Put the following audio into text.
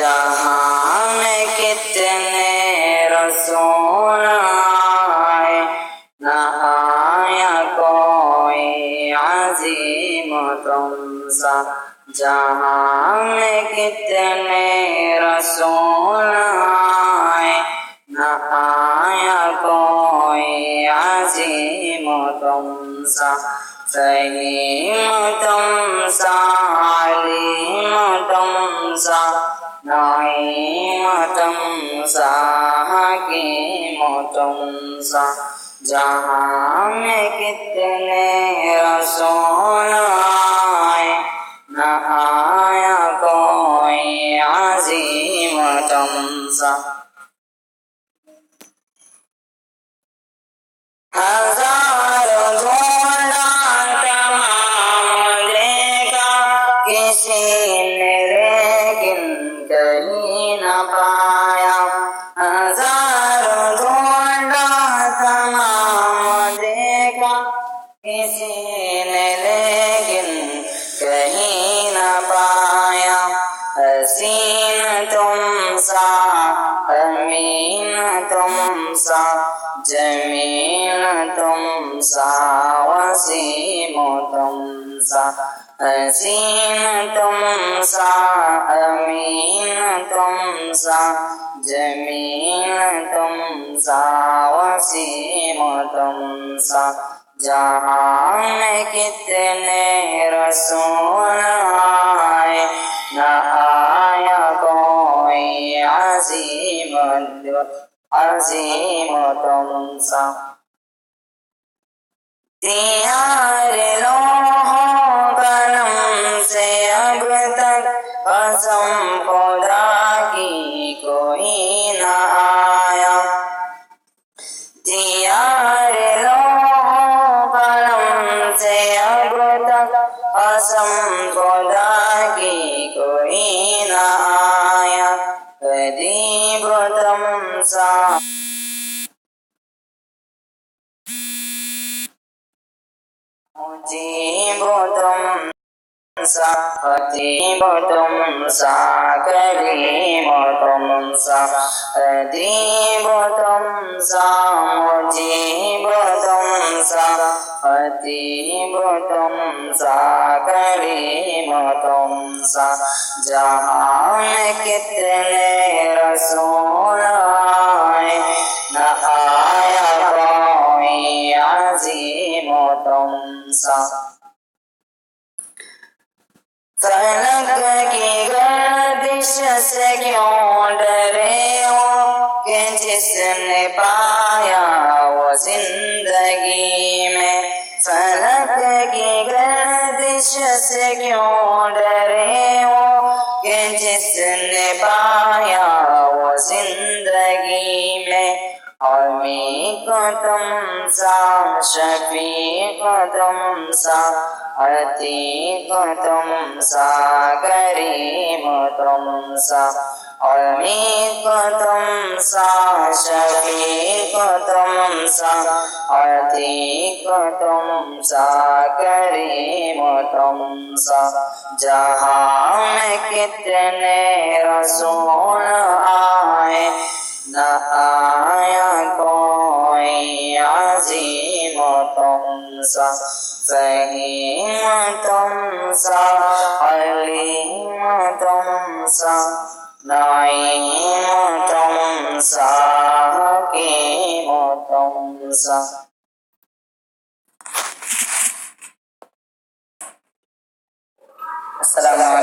जहां में कितने रसूल आए, न आया कोई अजीम तुमसा। जहां में कितने रसूल आए, न आया कोई अजीम तुमसा। सलीम तुमसा, अलीम तुमसा, नईम तुमसा, हकीम तुमसा। जहां में कितने रसूल आए, न आया कोई अजीम तुमसा। हजारों ढूंढा तमाम देखा, किसी ने लेकिन कहीं न पाया। हजारों ढूंढा तमाम देखा, किसी ने लेकिन कहीं न पाया। हसीन तुमसा, अमीन तुमसा, जमील तुमसा, वसीम तुमसा। हसीन तुमसा, अमीन तुमसा, जमील तुमसा, वसीम तुमसा। जहां में कितने रसूल आए, न आया कोई अजीम तुमसा। तैयार लोहों कलम से अब तक कसम खुदा की कोई न आया। तैयार लोहों कलम से अब तक कसम खुदा की कोई न आया। करीब तुमसा, मुजीब तुमसा, खतीब तुमसा, करीम तुमसा। अदीब तुमसा, मुजीब तुमसा, खतीब तुमसा, करीम तुमसा। जहां में कितने रसूल आए, न आया कोई अजीम तुमसा। फलक की गर्दिश से क्यों डरे हो, कि जिसने पाया वो जिंदगी में। फलक की गर्दिश से क्यों डरे हो, कि जिसने पाया वो जिंदगी में। अमीक तुमसा, शफीक तुमसा, अतीक तुमसा, करीम तुमसा। अमीक तुमसा, शफीक तुमसा, अतीक तुमसा, करीम तुमसा। जहां में कितने रसूल आए, न आया कोई अजीम तुमसा। फहीम तुमसा, अलीम तुमसा, नईम तुमसा, हकीम तुमसा। अस्सलामु अलैकुम।